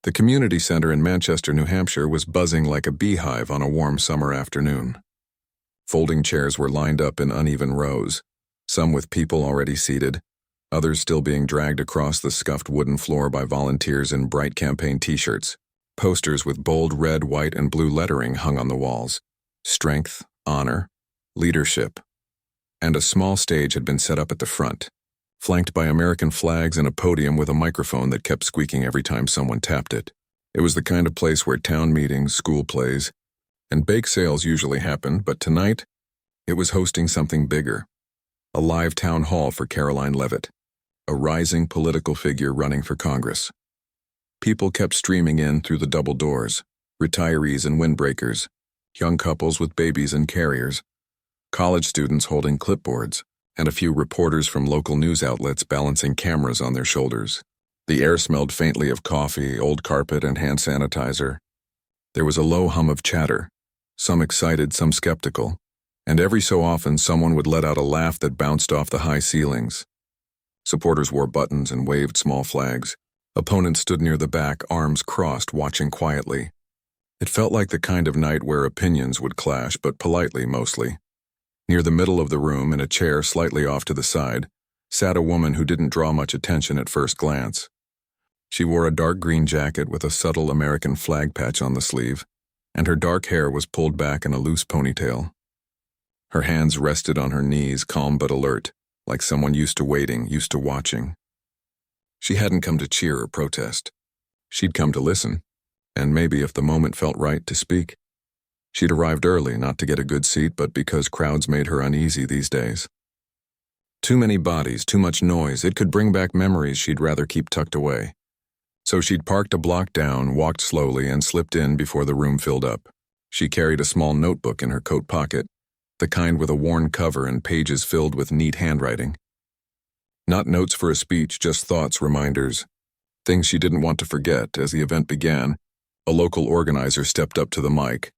The community center in Manchester, New Hampshire was buzzing like a beehive on a warm summer afternoon. Folding chairs were lined up in uneven rows, some with people already seated, others still being dragged across the scuffed wooden floor by volunteers in bright campaign t-shirts. Posters with bold red, white, and blue lettering hung on the walls. Strength, honor, leadership. And a small stage had been set up at the front, flanked by American flags and a podium with a microphone that kept squeaking every time someone tapped it. It was the kind of place where town meetings, school plays, and bake sales usually happened, but tonight, it was hosting something bigger. A live town hall for Karoline Leavitt, a rising political figure running for Congress. People kept streaming in through the double doors, retirees and windbreakers, young couples with babies and carriers, college students holding clipboards, and a few reporters from local news outlets balancing cameras on their shoulders. The air smelled faintly of coffee, old carpet, and hand sanitizer. There was a low hum of chatter, some excited, some skeptical, and every so often someone would let out a laugh that bounced off the high ceilings. Supporters wore buttons and waved small flags. Opponents stood near the back, arms crossed, watching quietly. It felt like the kind of night where opinions would clash, but politely mostly. Near the middle of the room, in a chair slightly off to the side, sat a woman who didn't draw much attention at first glance. She wore a dark green jacket with a subtle American flag patch on the sleeve, and her dark hair was pulled back in a loose ponytail. Her hands rested on her knees, calm but alert, like someone used to waiting, used to watching. She hadn't come to cheer or protest. She'd come to listen, and maybe if the moment felt right, to speak. She'd arrived early, not to get a good seat, but because crowds made her uneasy these days. Too many bodies, too much noise, it could bring back memories she'd rather keep tucked away. So she'd parked a block down, walked slowly, and slipped in before the room filled up. She carried a small notebook in her coat pocket, the kind with a worn cover and pages filled with neat handwriting. Not notes for a speech, just thoughts, reminders, things she didn't want to forget. As the event began, a local organizer stepped up to the mic,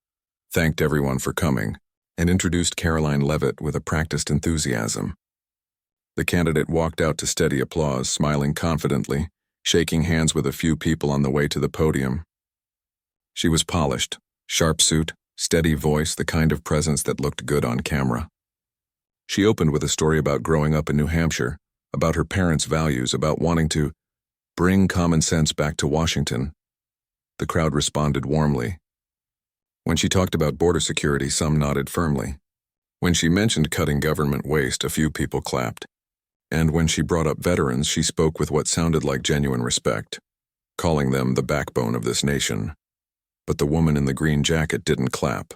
thanked everyone for coming, and introduced Karoline Leavitt with a practiced enthusiasm. The candidate walked out to steady applause, smiling confidently, shaking hands with a few people on the way to the podium. She was polished, sharp suit, steady voice, the kind of presence that looked good on camera. She opened with a story about growing up in New Hampshire, about her parents' values, about wanting to bring common sense back to Washington. The crowd responded warmly. When she talked about border security, some nodded firmly. When she mentioned cutting government waste, a few people clapped. And when she brought up veterans, she spoke with what sounded like genuine respect, calling them the backbone of this nation. But the woman in the green jacket didn't clap.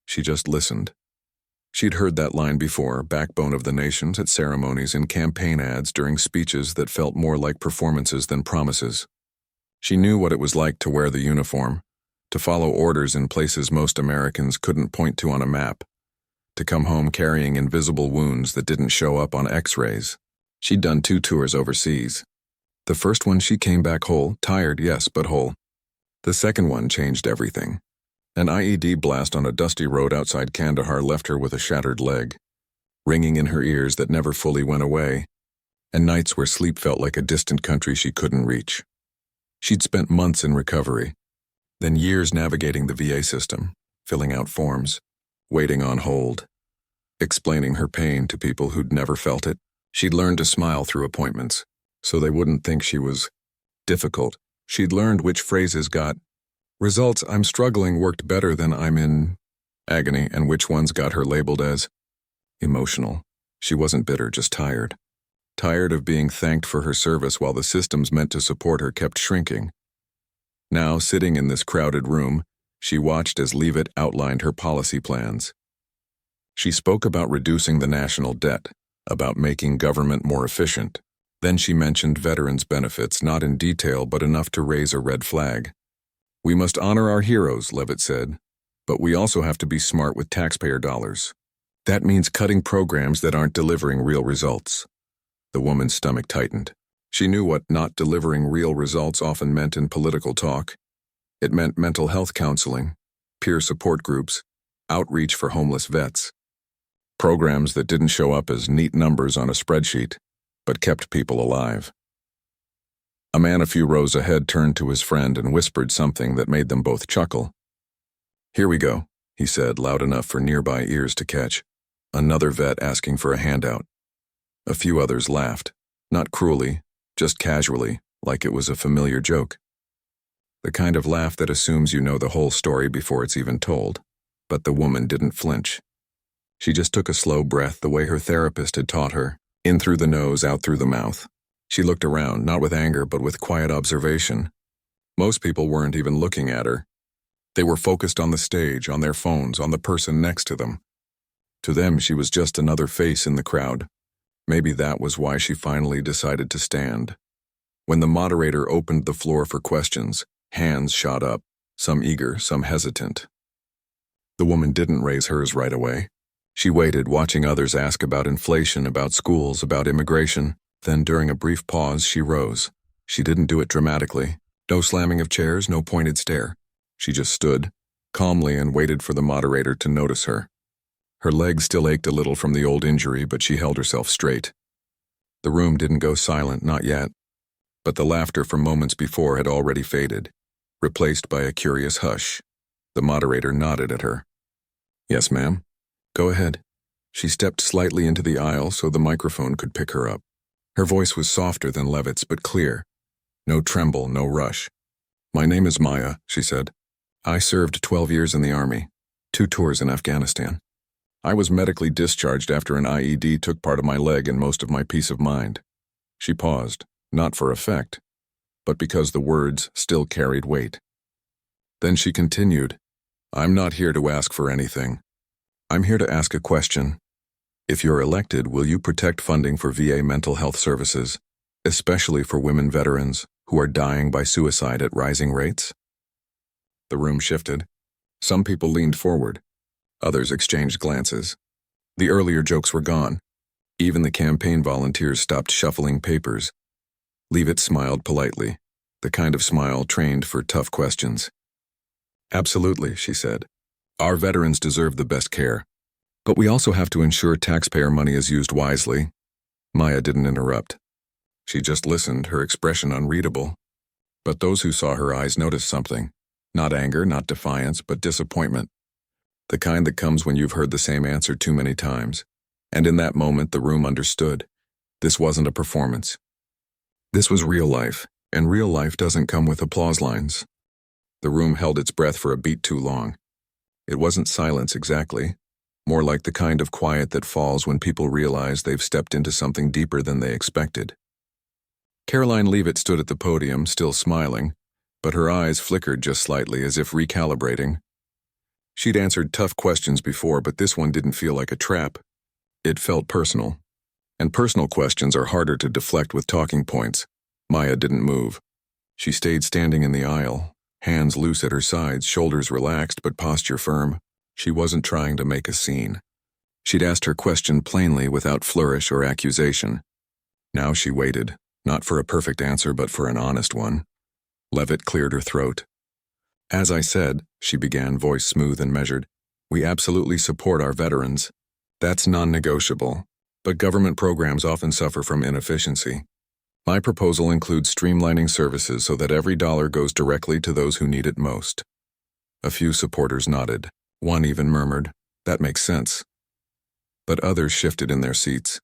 She just listened. She'd heard that line before, backbone of the nations, at ceremonies, in campaign ads, during speeches that felt more like performances than promises. She knew what it was like to wear the uniform, to follow orders in places most Americans couldn't point to on a map, to come home carrying invisible wounds that didn't show up on X-rays. She'd done 2 tours overseas. The first one she came back whole, tired, yes, but whole. The second one changed everything. An IED blast on a dusty road outside Kandahar left her with a shattered leg, ringing in her ears that never fully went away, and nights where sleep felt like a distant country she couldn't reach. She'd spent months in recovery, then years navigating the VA system, filling out forms, waiting on hold, explaining her pain to people who'd never felt it. She'd learned to smile through appointments, so they wouldn't think she was difficult. She'd learned which phrases got results. I'm struggling worked better than I'm in agony, and which ones got her labeled as emotional. She wasn't bitter, just tired. Tired of being thanked for her service while the systems meant to support her kept shrinking. Now, sitting in this crowded room, she watched as Leavitt outlined her policy plans. She spoke about reducing the national debt, about making government more efficient. Then she mentioned veterans' benefits, not in detail but enough to raise a red flag. We must honor our heroes, Leavitt said, but we also have to be smart with taxpayer dollars. That means cutting programs that aren't delivering real results. The woman's stomach tightened. She knew what not delivering real results often meant in political talk. It meant mental health counseling, peer support groups, outreach for homeless vets. Programs that didn't show up as neat numbers on a spreadsheet, but kept people alive. A man a few rows ahead turned to his friend and whispered something that made them both chuckle. "Here we go," he said, loud enough for nearby ears to catch. Another vet asking for a handout. A few others laughed, not cruelly, just casually, like it was a familiar joke. The kind of laugh that assumes you know the whole story before it's even told. But the woman didn't flinch. She just took a slow breath the way her therapist had taught her, in through the nose, out through the mouth. She looked around, not with anger, but with quiet observation. Most people weren't even looking at her. They were focused on the stage, on their phones, on the person next to them. To them, she was just another face in the crowd. Maybe that was why she finally decided to stand. When the moderator opened the floor for questions, hands shot up, some eager, some hesitant. The woman didn't raise hers right away. She waited, watching others ask about inflation, about schools, about immigration. Then, during a brief pause, she rose. She didn't do it dramatically. No slamming of chairs, no pointed stare. She just stood, calmly, and waited for the moderator to notice her. Her legs still ached a little from the old injury, but she held herself straight. The room didn't go silent, not yet. But the laughter from moments before had already faded, replaced by a curious hush. The moderator nodded at her. "Yes, ma'am. Go ahead." She stepped slightly into the aisle so the microphone could pick her up. Her voice was softer than Leavitt's, but clear. No tremble, no rush. "My name is Maya," she said. "I served 12 years in the Army, 2 tours in Afghanistan. I was medically discharged after an IED took part of my leg and most of my peace of mind." She paused, not for effect, but because the words still carried weight. Then she continued, "I'm not here to ask for anything. I'm here to ask a question. If you're elected, will you protect funding for VA mental health services, especially for women veterans who are dying by suicide at rising rates?" The room shifted. Some people leaned forward. Others exchanged glances. The earlier jokes were gone. Even the campaign volunteers stopped shuffling papers. Leavitt smiled politely, the kind of smile trained for tough questions. "Absolutely," she said. "Our veterans deserve the best care. But we also have to ensure taxpayer money is used wisely." Maya didn't interrupt. She just listened, her expression unreadable. But those who saw her eyes noticed something. Not anger, not defiance, but disappointment. The kind that comes when you've heard the same answer too many times. And in that moment, the room understood. This wasn't a performance. This was real life, and real life doesn't come with applause lines. The room held its breath for a beat too long. It wasn't silence exactly, more like the kind of quiet that falls when people realize they've stepped into something deeper than they expected. Karoline Leavitt stood at the podium, still smiling, but her eyes flickered just slightly as if recalibrating. She'd answered tough questions before, but this one didn't feel like a trap. It felt personal. And personal questions are harder to deflect with talking points. Maya didn't move. She stayed standing in the aisle, hands loose at her sides, shoulders relaxed but posture firm. She wasn't trying to make a scene. She'd asked her question plainly, without flourish or accusation. Now she waited, not for a perfect answer but for an honest one. Leavitt cleared her throat. "As I said," she began, voice smooth and measured, "we absolutely support our veterans. That's non-negotiable. But government programs often suffer from inefficiency. My proposal includes streamlining services so that every dollar goes directly to those who need it most." A few supporters nodded. One even murmured, "That makes sense." But others shifted in their seats.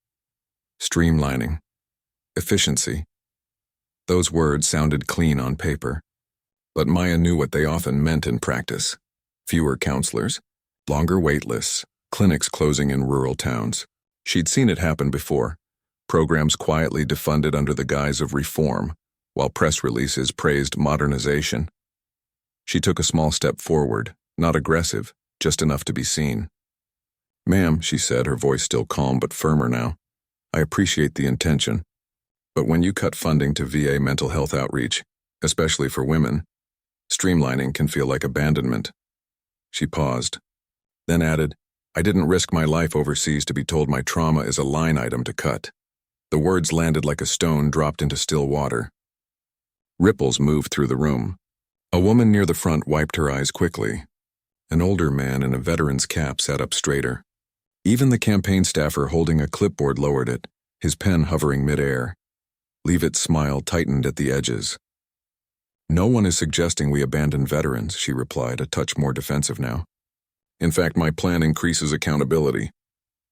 Streamlining. Efficiency. Those words sounded clean on paper. But Maya knew what they often meant in practice. Fewer counselors, longer wait lists, clinics closing in rural towns. She'd seen it happen before. Programs quietly defunded under the guise of reform, while press releases praised modernization. She took a small step forward, not aggressive, just enough to be seen. "Ma'am," she said, her voice still calm but firmer now, "I appreciate the intention. But when you cut funding to VA mental health outreach, especially for women, streamlining can feel like abandonment." She paused, then added, "I didn't risk my life overseas to be told my trauma is a line item to cut." The words landed like a stone dropped into still water. Ripples moved through the room. A woman near the front wiped her eyes quickly. An older man in a veteran's cap sat up straighter. Even the campaign staffer holding a clipboard lowered it, his pen hovering midair. Leavitt's smile tightened at the edges. "No one is suggesting we abandon veterans," she replied, a touch more defensive now. "In fact, my plan increases accountability."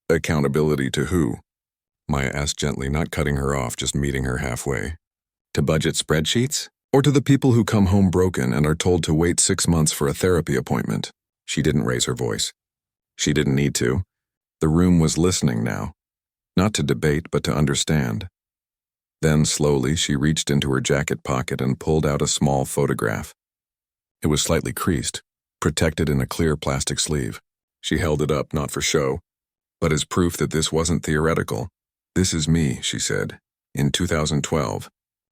"Accountability to who?" Maya asked gently, not cutting her off, just meeting her halfway. "To budget spreadsheets? Or to the people who come home broken and are told to wait 6 months for a therapy appointment?" She didn't raise her voice. She didn't need to. The room was listening now. Not to debate, but to understand. Then, slowly, she reached into her jacket pocket and pulled out a small photograph. It was slightly creased, protected in a clear plastic sleeve. She held it up, not for show, but as proof that this wasn't theoretical. "This is me," she said, "in 2012.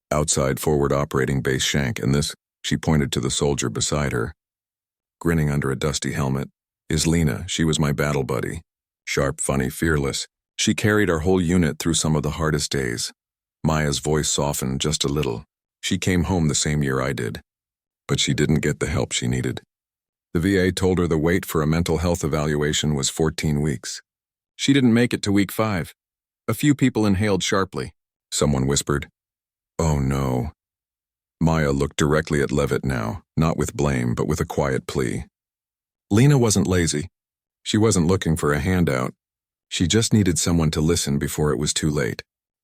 Outside Forward Operating Base Shank, and this," she pointed to the soldier beside her, grinning under a dusty helmet, "is Lena. She was my battle buddy. Sharp, funny, fearless. She carried our whole unit through some of the hardest days." Maya's voice softened just a little. "She came home the same year I did. But she didn't get the help she needed. The VA told her the wait for a mental health evaluation was 14 weeks. She didn't make it to week 5. A few people inhaled sharply." Someone whispered, "Oh no." Maya looked directly at Leavitt now, not with blame, but with a quiet plea. Lena wasn't lazy. She wasn't looking for a handout. She just needed someone to listen before it was too late.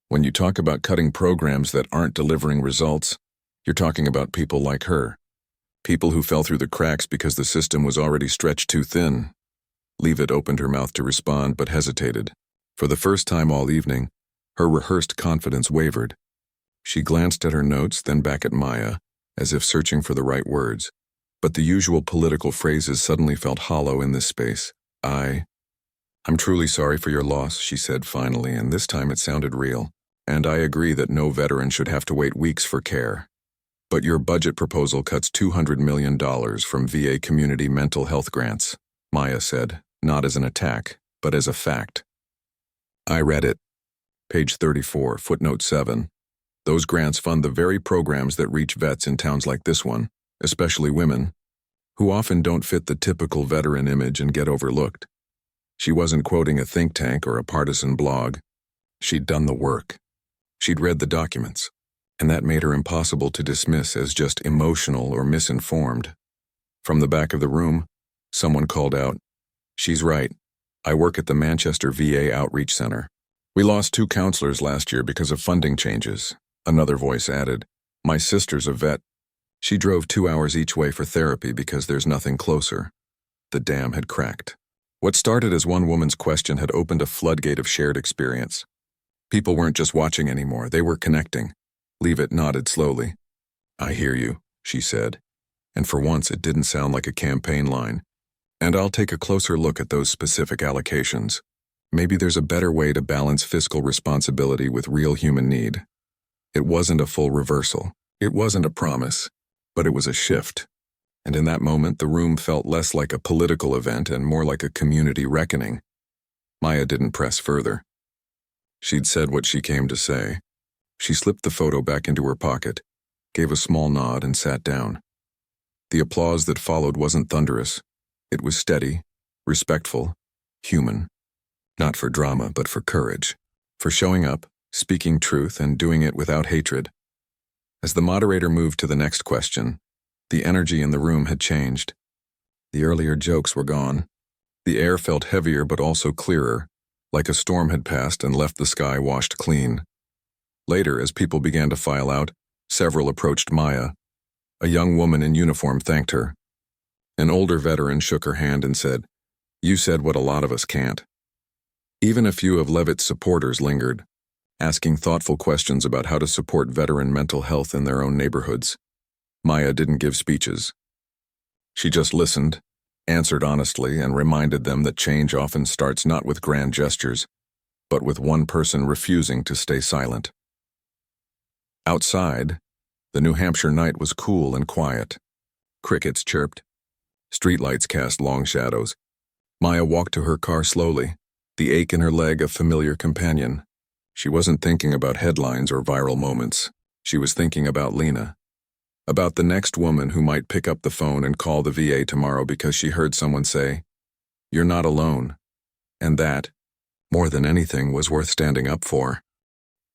When you talk about cutting programs that aren't delivering results, you're talking about people like her. People who fell through the cracks because the system was already stretched too thin. Leavitt opened her mouth to respond, but hesitated. For the first time all evening, her rehearsed confidence wavered. She glanced at her notes, then back at Maya, as if searching for the right words. But the usual political phrases suddenly felt hollow in this space. "I'm truly sorry for your loss," she said finally, and this time it sounded real. "And I agree that no veteran should have to wait weeks for care. But your budget proposal cuts $200 million from VA community mental health grants," Maya said, not as an attack, but as a fact. I read it. Page 34, footnote 7. Those grants fund the very programs that reach vets in towns like this one, especially women, who often don't fit the typical veteran image and get overlooked. She wasn't quoting a think tank or a partisan blog. She'd done the work. She'd read the documents, and that made her impossible to dismiss as just emotional or misinformed. From the back of the room, someone called out, "She's right. I work at the Manchester VA Outreach Center. We lost 2 counselors last year because of funding changes." Another voice added, "My sister's a vet. She drove 2 hours each way for therapy because there's nothing closer." The dam had cracked. What started as one woman's question had opened a floodgate of shared experience. People weren't just watching anymore, they were connecting. Leavitt nodded slowly. "I hear you," she said, and for once it didn't sound like a campaign line. "And I'll take a closer look at those specific allocations. Maybe there's a better way to balance fiscal responsibility with real human need." It wasn't a full reversal. It wasn't a promise, but it was a shift. And in that moment, the room felt less like a political event and more like a community reckoning. Maya didn't press further. She'd said what she came to say. She slipped the photo back into her pocket, gave a small nod, and sat down. The applause that followed wasn't thunderous. It was steady, respectful, human. Not for drama, but for courage. For showing up, speaking truth, and doing it without hatred. As the moderator moved to the next question, the energy in the room had changed. The earlier jokes were gone. The air felt heavier but also clearer, like a storm had passed and left the sky washed clean. Later, as people began to file out, several approached Maya. A young woman in uniform thanked her. An older veteran shook her hand and said, "You said what a lot of us can't." Even a few of Leavitt's supporters lingered, asking thoughtful questions about how to support veteran mental health in their own neighborhoods. Maya didn't give speeches. She just listened, answered honestly, and reminded them that change often starts not with grand gestures, but with one person refusing to stay silent. Outside, the New Hampshire night was cool and quiet. Crickets chirped. Streetlights cast long shadows. Maya walked to her car slowly, the ache in her leg a familiar companion. She wasn't thinking about headlines or viral moments. She was thinking about Lena. About the next woman who might pick up the phone and call the VA tomorrow because she heard someone say, "You're not alone." And that, more than anything, was worth standing up for.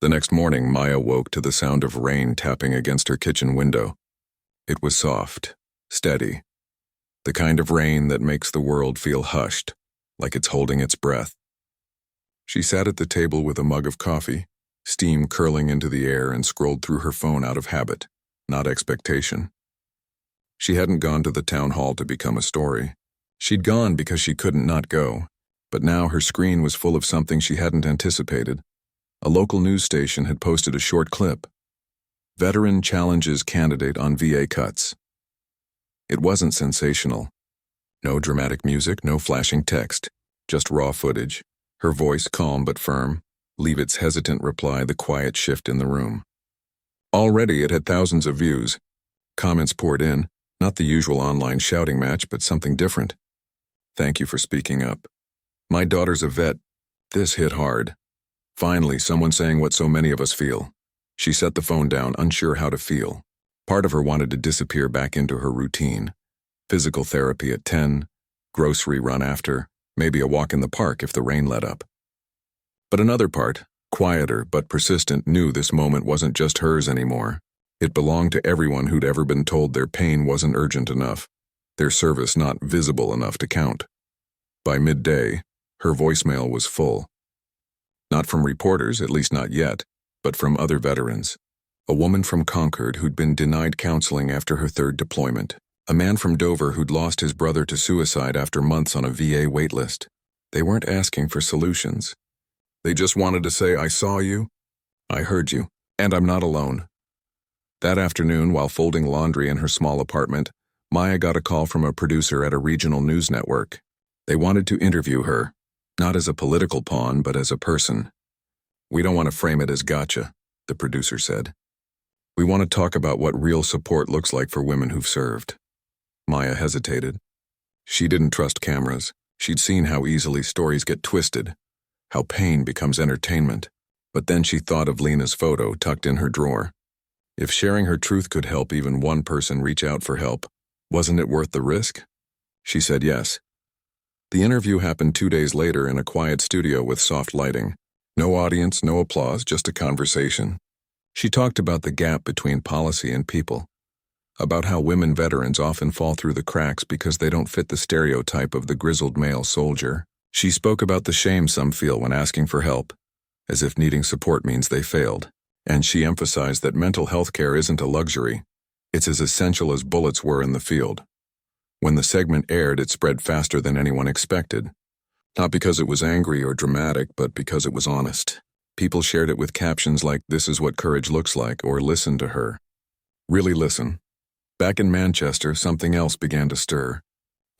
The next morning, Maya woke to the sound of rain tapping against her kitchen window. It was soft, steady, the kind of rain that makes the world feel hushed, like it's holding its breath. She sat at the table with a mug of coffee, steam curling into the air, and scrolled through her phone out of habit, not expectation. She hadn't gone to the town hall to become a story. She'd gone because she couldn't not go, but now her screen was full of something she hadn't anticipated. A local news station had posted a short clip. Veteran challenges candidate on VA cuts. It wasn't sensational. No dramatic music, no flashing text, just raw footage. Her voice calm but firm, Leavitt's hesitant reply the quiet shift in the room. Already it had thousands of views. Comments poured in, not the usual online shouting match, but something different. Thank you for speaking up. My daughter's a vet. This hit hard. Finally, someone saying what so many of us feel. She set the phone down, unsure how to feel. Part of her wanted to disappear back into her routine. Physical therapy at 10, grocery run after, maybe a walk in the park if the rain let up. But another part, quieter but persistent, knew this moment wasn't just hers anymore. It belonged to everyone who'd ever been told their pain wasn't urgent enough, their service not visible enough to count. By midday, her voicemail was full. Not from reporters, at least not yet, but from other veterans. A woman from Concord who'd been denied counseling after her third deployment. A man from Dover who'd lost his brother to suicide after months on a VA waitlist. They weren't asking for solutions. They just wanted to say, I saw you, I heard you, and I'm not alone. That afternoon, while folding laundry in her small apartment, Maya got a call from a producer at a regional news network. They wanted to interview her, not as a political pawn, but as a person. We don't want to frame it as gotcha, the producer said. We want to talk about what real support looks like for women who've served. Maya hesitated. She didn't trust cameras. She'd seen how easily stories get twisted, how pain becomes entertainment. But then she thought of Lena's photo tucked in her drawer. If sharing her truth could help even one person reach out for help, wasn't it worth the risk? She said yes. The interview happened 2 days later in a quiet studio with soft lighting. No audience, no applause, just a conversation. She talked about the gap between policy and people, about how women veterans often fall through the cracks because they don't fit the stereotype of the grizzled male soldier. She spoke about the shame some feel when asking for help, as if needing support means they failed. And she emphasized that mental health care isn't a luxury. It's as essential as bullets were in the field. When the segment aired, it spread faster than anyone expected. Not because it was angry or dramatic, but because it was honest. People shared it with captions like, "This is what courage looks like," or "Listen to her." Really listen. Back in Manchester, something else began to stir.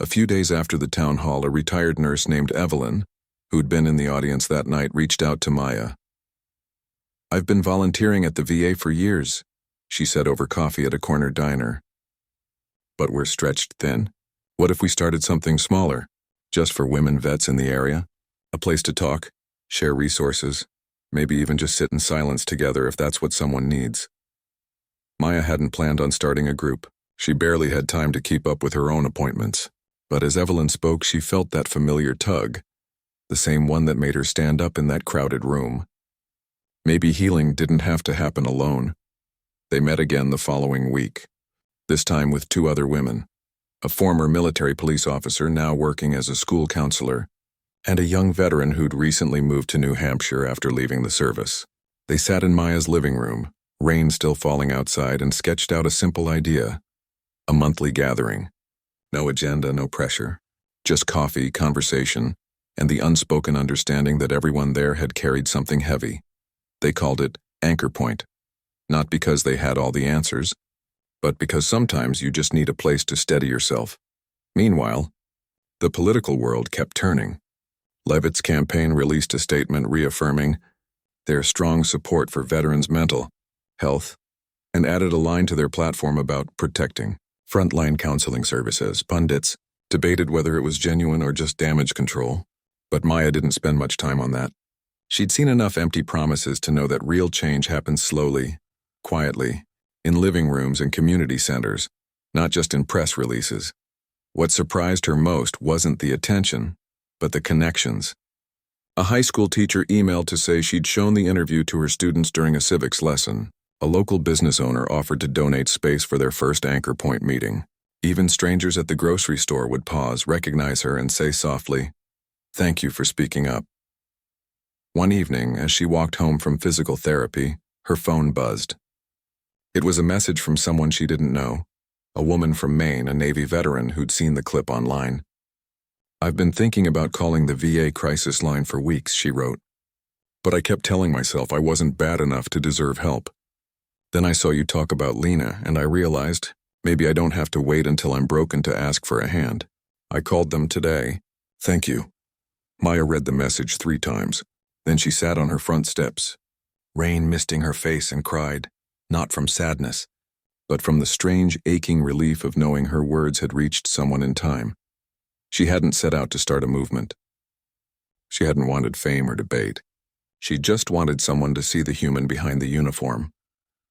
A few days after the town hall, a retired nurse named Evelyn, who'd been in the audience that night, reached out to Maya. "I've been volunteering at the VA for years," she said over coffee at a corner diner. "But we're stretched thin. What if we started something smaller, just for women vets in the area? A place to talk, share resources, maybe even just sit in silence together if that's what someone needs." Maya hadn't planned on starting a group. She barely had time to keep up with her own appointments. But as Evelyn spoke, she felt that familiar tug, the same one that made her stand up in that crowded room. Maybe healing didn't have to happen alone. They met again the following week, this time with 2 other women, a former military police officer now working as a school counselor, and a young veteran who'd recently moved to New Hampshire after leaving the service. They sat in Maya's living room, rain still falling outside, and sketched out a simple idea. A monthly gathering. No agenda, no pressure. Just coffee, conversation, and the unspoken understanding that everyone there had carried something heavy. They called it Anchor Point. Not because they had all the answers, but because sometimes you just need a place to steady yourself. Meanwhile, the political world kept turning. Leavitt's campaign released a statement reaffirming their strong support for veterans' mental health, and added a line to their platform about protecting frontline counseling services. Pundits debated whether it was genuine or just damage control, but Maya didn't spend much time on that. She'd seen enough empty promises to know that real change happens slowly, quietly, in living rooms and community centers, not just in press releases. What surprised her most wasn't the attention, but the connections. A high school teacher emailed to say she'd shown the interview to her students during a civics lesson. A local business owner offered to donate space for their first anchor point meeting. Even strangers at the grocery store would pause, recognize her, and say softly, "Thank you for speaking up." One evening, as she walked home from physical therapy, her phone buzzed. It was a message from someone she didn't know, a woman from Maine, a Navy veteran who'd seen the clip online. "I've been thinking about calling the VA crisis line for weeks," she wrote. "But I kept telling myself I wasn't bad enough to deserve help. Then I saw you talk about Lena, and I realized maybe I don't have to wait until I'm broken to ask for a hand. I called them today. Thank you." Maya read the message 3 times. Then she sat on her front steps, rain misting her face, and cried, not from sadness, but from the strange, aching relief of knowing her words had reached someone in time. She hadn't set out to start a movement. She hadn't wanted fame or debate. She just wanted someone to see the human behind the uniform,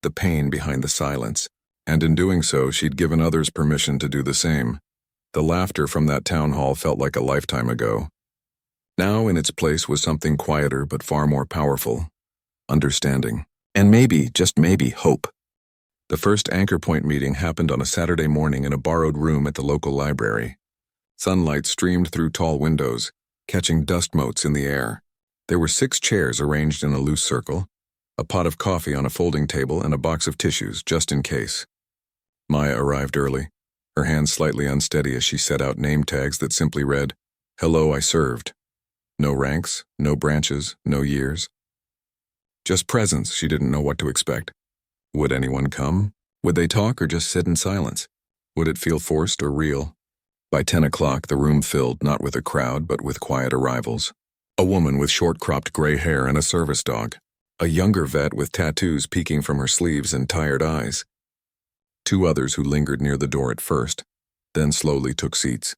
the pain behind the silence, and in doing so, she'd given others permission to do the same. The laughter from that town hall felt like a lifetime ago. Now in its place was something quieter but far more powerful: understanding. And maybe, just maybe, hope. The first anchor point meeting happened on a Saturday morning in a borrowed room at the local library. Sunlight streamed through tall windows, catching dust motes in the air. There were 6 chairs arranged in a loose circle, a pot of coffee on a folding table, and a box of tissues, just in case. Maya arrived early, her hands slightly unsteady as she set out name tags that simply read, "Hello, I served." No ranks, no branches, no years. Just presence. She didn't know what to expect. Would anyone come? Would they talk or just sit in silence? Would it feel forced or real? By 10 o'clock, the room filled not with a crowd but with quiet arrivals. A woman with short-cropped gray hair and a service dog. A younger vet with tattoos peeking from her sleeves and tired eyes. 2 others who lingered near the door at first, then slowly took seats.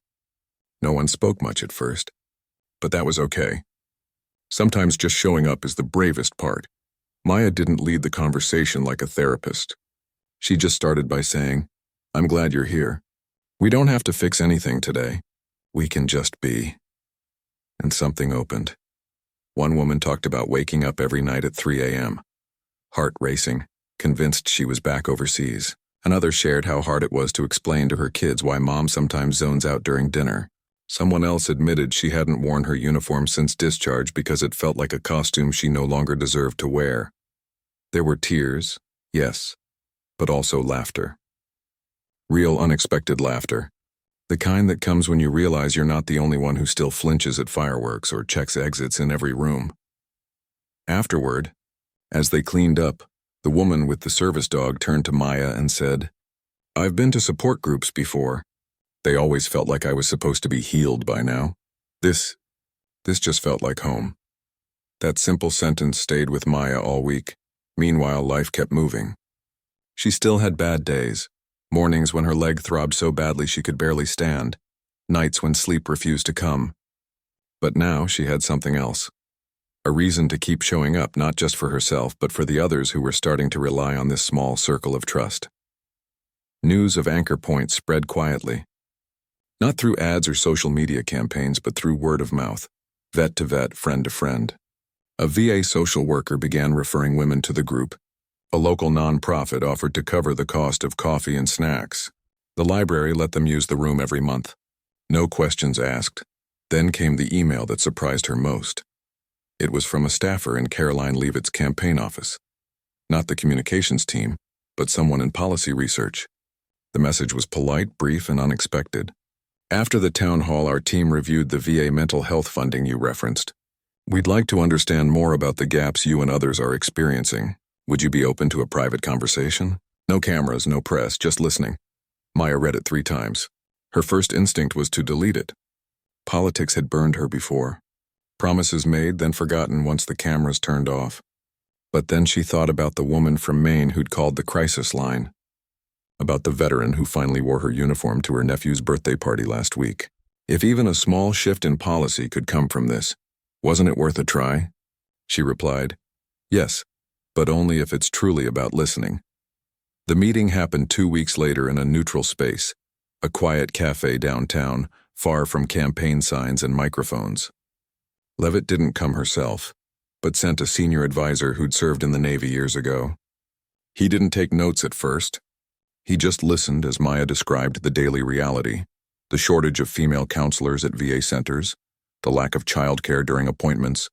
No one spoke much at first, but that was okay. Sometimes just showing up is the bravest part. Maya didn't lead the conversation like a therapist. She just started by saying, "I'm glad you're here. We don't have to fix anything today. We can just be." And something opened. One woman talked about waking up every night at 3 a.m., heart racing, convinced she was back overseas. Another shared how hard it was to explain to her kids why mom sometimes zones out during dinner. Someone else admitted she hadn't worn her uniform since discharge because it felt like a costume she no longer deserved to wear. There were tears, yes, but also laughter. Real, unexpected laughter. The kind that comes when you realize you're not the only one who still flinches at fireworks or checks exits in every room. Afterward, as they cleaned up, the woman with the service dog turned to Maya and said, "I've been to support groups before. They always felt like I was supposed to be healed by now. This just felt like home." That simple sentence stayed with Maya all week. Meanwhile, life kept moving. She still had bad days. Mornings when her leg throbbed so badly she could barely stand. Nights when sleep refused to come. But now she had something else. A reason to keep showing up, not just for herself, but for the others who were starting to rely on this small circle of trust. News of anchor points spread quietly. Not through ads or social media campaigns, but through word of mouth, vet to vet, friend to friend. A VA social worker began referring women to the group. A local nonprofit offered to cover the cost of coffee and snacks. The library let them use the room every month. No questions asked. Then came the email that surprised her most. It was from a staffer in Karoline Leavitt's campaign office. Not the communications team, but someone in policy research. The message was polite, brief, and unexpected. "After the town hall, our team reviewed the VA mental health funding you referenced. We'd like to understand more about the gaps you and others are experiencing. Would you be open to a private conversation? No cameras, no press, just listening." Maya read it 3 times. Her first instinct was to delete it. Politics had burned her before. Promises made, then forgotten once the cameras turned off. But then she thought about the woman from Maine who'd called the crisis line. About the veteran who finally wore her uniform to her nephew's birthday party last week. If even a small shift in policy could come from this, wasn't it worth a try? She replied, "Yes, but only if it's truly about listening." The meeting happened 2 weeks later in a neutral space, a quiet cafe downtown, far from campaign signs and microphones. Leavitt didn't come herself, but sent a senior advisor who'd served in the Navy years ago. He didn't take notes at first. He just listened as Maya described the daily reality, the shortage of female counselors at VA centers, the lack of childcare during appointments,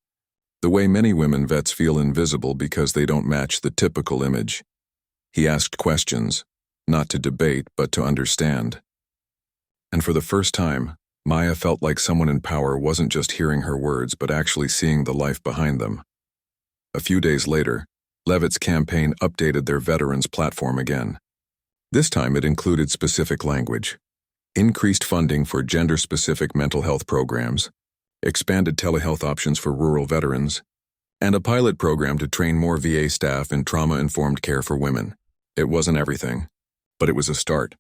the way many women vets feel invisible because they don't match the typical image. He asked questions, not to debate, but to understand. And for the first time, Maya felt like someone in power wasn't just hearing her words but actually seeing the life behind them. A few days later, Leavitt's campaign updated their veterans platform again. This time it included specific language, increased funding for gender-specific mental health programs, expanded telehealth options for rural veterans, and a pilot program to train more VA staff in trauma-informed care for women. It wasn't everything, but it was a start.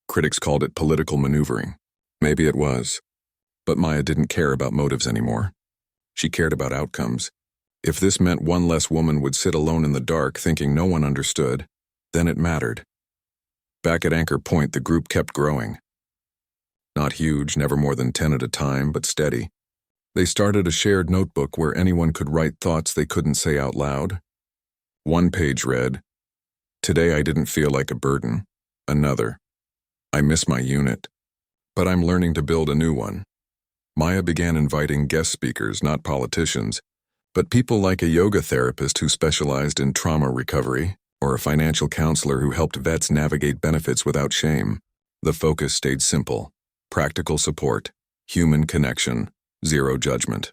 Critics called it political maneuvering. Maybe it was. But Maya didn't care about motives anymore. She cared about outcomes. If this meant one less woman would sit alone in the dark thinking no one understood, then it mattered. Back at Anchor Point, the group kept growing. Not huge, never more than 10 at a time, but steady. They started a shared notebook where anyone could write thoughts they couldn't say out loud. One page read, "Today I didn't feel like a burden." Another, "I miss my unit, but I'm learning to build a new one." Maya began inviting guest speakers, not politicians, but people like a yoga therapist who specialized in trauma recovery, or a financial counselor who helped vets navigate benefits without shame. The focus stayed simple: practical support, human connection, zero judgment.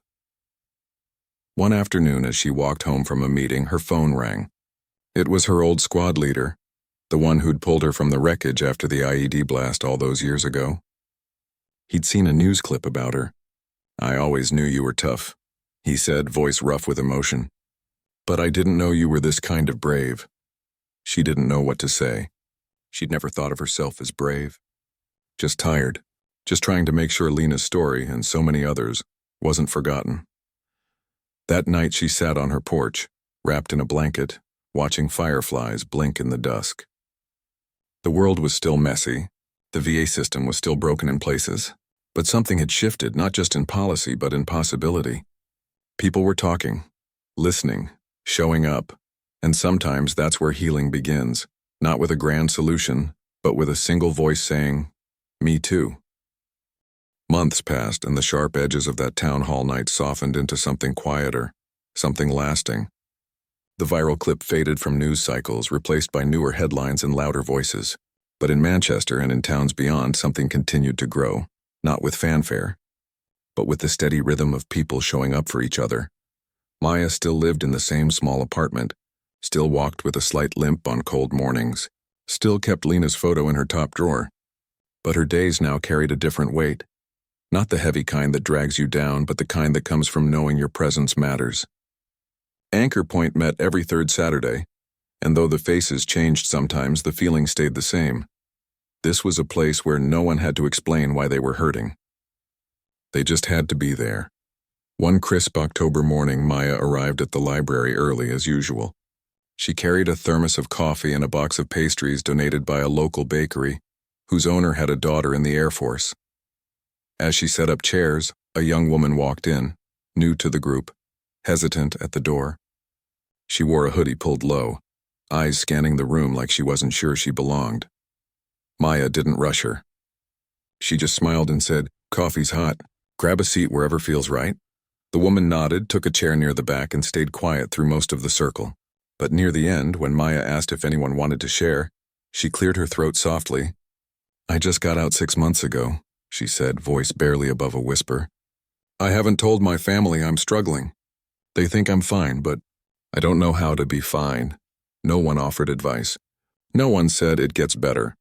One afternoon, as she walked home from a meeting, her phone rang. It was her old squad leader, the one who'd pulled her from the wreckage after the IED blast all those years ago. He'd seen a news clip about her. "I always knew you were tough," he said, voice rough with emotion. "But I didn't know you were this kind of brave." She didn't know what to say. She'd never thought of herself as brave. Just tired. Just trying to make sure Lena's story, and so many others, wasn't forgotten. That night she sat on her porch, wrapped in a blanket, watching fireflies blink in the dusk. The world was still messy. The VA system was still broken in places. But something had shifted, not just in policy, but in possibility. People were talking, listening, showing up, and sometimes that's where healing begins, not with a grand solution, but with a single voice saying, "Me too." Months passed, and the sharp edges of that town hall night softened into something quieter, something lasting. The viral clip faded from news cycles, replaced by newer headlines and louder voices. But in Manchester and in towns beyond, something continued to grow, not with fanfare, but with the steady rhythm of people showing up for each other. Maya still lived in the same small apartment, still walked with a slight limp on cold mornings, still kept Lena's photo in her top drawer. But her days now carried a different weight. Not the heavy kind that drags you down, but the kind that comes from knowing your presence matters. Anchor Point met every third Saturday, and though the faces changed sometimes, the feeling stayed the same. This was a place where no one had to explain why they were hurting. They just had to be there. One crisp October morning, Maya arrived at the library early as usual. She carried a thermos of coffee and a box of pastries donated by a local bakery, whose owner had a daughter in the Air Force. As she set up chairs, a young woman walked in, new to the group, hesitant at the door. She wore a hoodie pulled low, eyes scanning the room like she wasn't sure she belonged. Maya didn't rush her. She just smiled and said, "Coffee's hot. Grab a seat wherever feels right." The woman nodded, took a chair near the back, and stayed quiet through most of the circle. But near the end, when Maya asked if anyone wanted to share, she cleared her throat softly. "I just got out 6 months ago," she said, voice barely above a whisper. "I haven't told my family I'm struggling. They think I'm fine, but I don't know how to be fine." No one offered advice. No one said it gets better.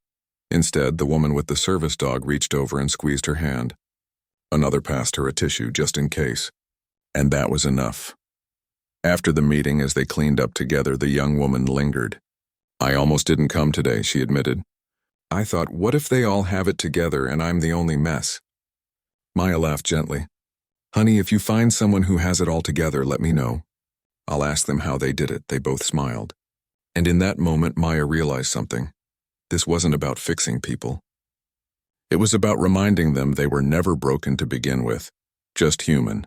Instead, the woman with the service dog reached over and squeezed her hand. Another passed her a tissue just in case. And that was enough. After the meeting, as they cleaned up together, the young woman lingered. "I almost didn't come today," she admitted. "I thought, what if they all have it together and I'm the only mess?" Maya laughed gently. "Honey, if you find someone who has it all together, let me know. I'll ask them how they did it." They both smiled. And in that moment, Maya realized something. This wasn't about fixing people. It was about reminding them they were never broken to begin with, just human.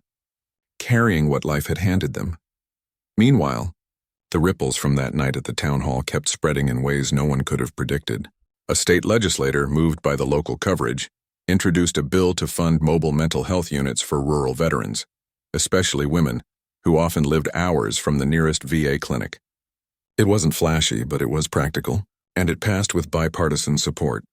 carrying what life had handed them. Meanwhile, the ripples from that night at the town hall kept spreading in ways no one could have predicted. A state legislator, moved by the local coverage, introduced a bill to fund mobile mental health units for rural veterans, especially women, who often lived hours from the nearest VA clinic. It wasn't flashy, but it was practical, and it passed with bipartisan support.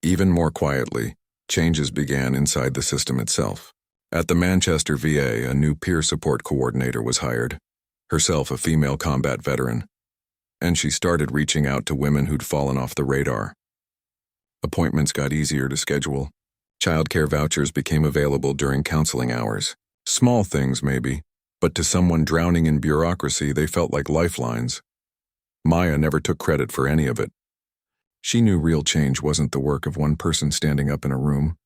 Even more quietly, changes began inside the system itself. At the Manchester VA, a new peer support coordinator was hired, herself a female combat veteran, and she started reaching out to women who'd fallen off the radar. Appointments got easier to schedule. Childcare vouchers became available during counseling hours. Small things, maybe, but to someone drowning in bureaucracy, they felt like lifelines. Maya never took credit for any of it. She knew real change wasn't the work of one person standing up in a room.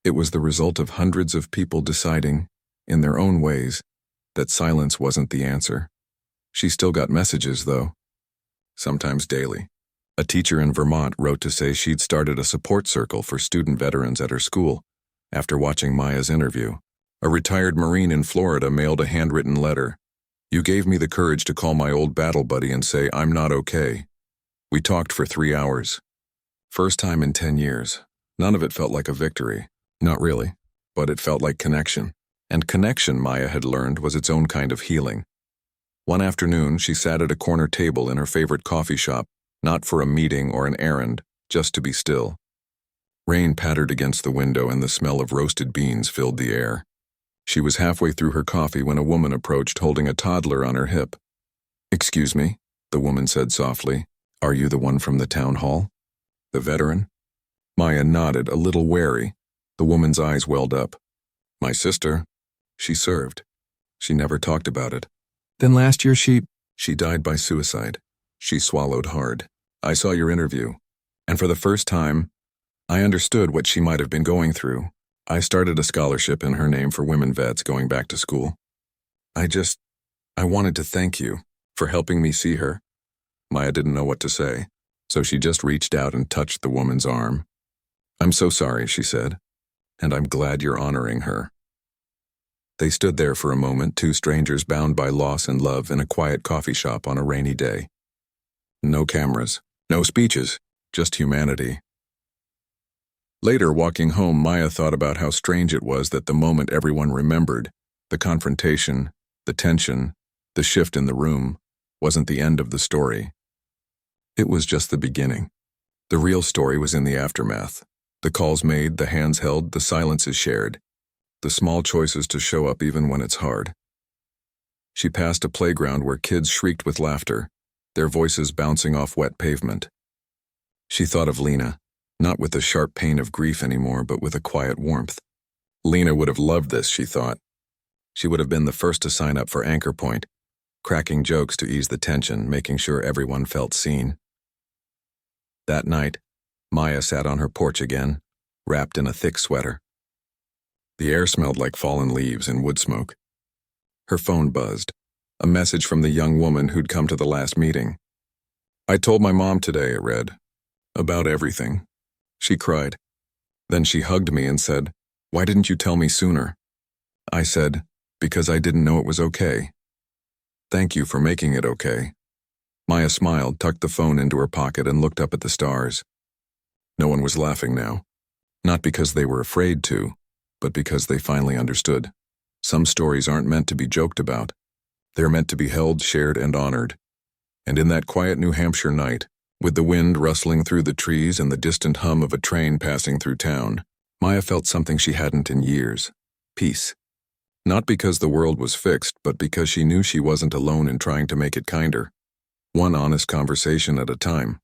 It was the result of hundreds of people deciding, in their own ways, that silence wasn't the answer. She still got messages, though. Sometimes daily. A teacher in Vermont wrote to say she'd started a support circle for student veterans at her school after watching Maya's interview. A retired Marine in Florida mailed a handwritten letter. "You gave me the courage to call my old battle buddy and say, 'I'm not okay.' We talked for 3 hours. First time in 10 years. None of it felt like a victory. Not really, but it felt like connection. And connection, Maya had learned, was its own kind of healing. One afternoon, she sat at a corner table in her favorite coffee shop, not for a meeting or an errand, just to be still. Rain pattered against the window and the smell of roasted beans filled the air. She was halfway through her coffee when a woman approached holding a toddler on her hip. "Excuse me," the woman said softly. "Are you the one from the town hall? The veteran?" Maya nodded, a little wary. The woman's eyes welled up. "My sister. She served. She never talked about it. Then last year she died by suicide." She swallowed hard. "I saw your interview, and for the first time, I understood what she might have been going through. I started a scholarship in her name for women vets going back to school. I wanted to thank you for helping me see her." Maya didn't know what to say, so she just reached out and touched the woman's arm. "I'm so sorry," she said, "and I'm glad you're honoring her." They stood there for a moment, two strangers bound by loss and love in a quiet coffee shop on a rainy day. No cameras, no speeches, just humanity. Later, walking home, Maya thought about how strange it was that the moment everyone remembered, the confrontation, the tension, the shift in the room, wasn't the end of the story. It was just the beginning. The real story was in the aftermath. The calls made, the hands held, the silences shared. The small choices to show up even when it's hard. She passed a playground where kids shrieked with laughter, their voices bouncing off wet pavement. She thought of Lena, not with the sharp pain of grief anymore, but with a quiet warmth. Lena would have loved this, she thought. She would have been the first to sign up for Anchor Point, cracking jokes to ease the tension, making sure everyone felt seen. That night, Maya sat on her porch again, wrapped in a thick sweater. The air smelled like fallen leaves and wood smoke. Her phone buzzed, a message from the young woman who'd come to the last meeting. "I told my mom today," it read. "About everything." She cried. Then she hugged me and said, "Why didn't you tell me sooner?" I said, "Because I didn't know it was okay." "Thank you for making it okay." Maya smiled, tucked the phone into her pocket, and looked up at the stars. No one was laughing now. Not because they were afraid to, but because they finally understood. Some stories aren't meant to be joked about. They're meant to be held, shared, and honored. And in that quiet New Hampshire night, with the wind rustling through the trees and the distant hum of a train passing through town, Maya felt something she hadn't in years: peace. Not because the world was fixed, but because she knew she wasn't alone in trying to make it kinder. One honest conversation at a time.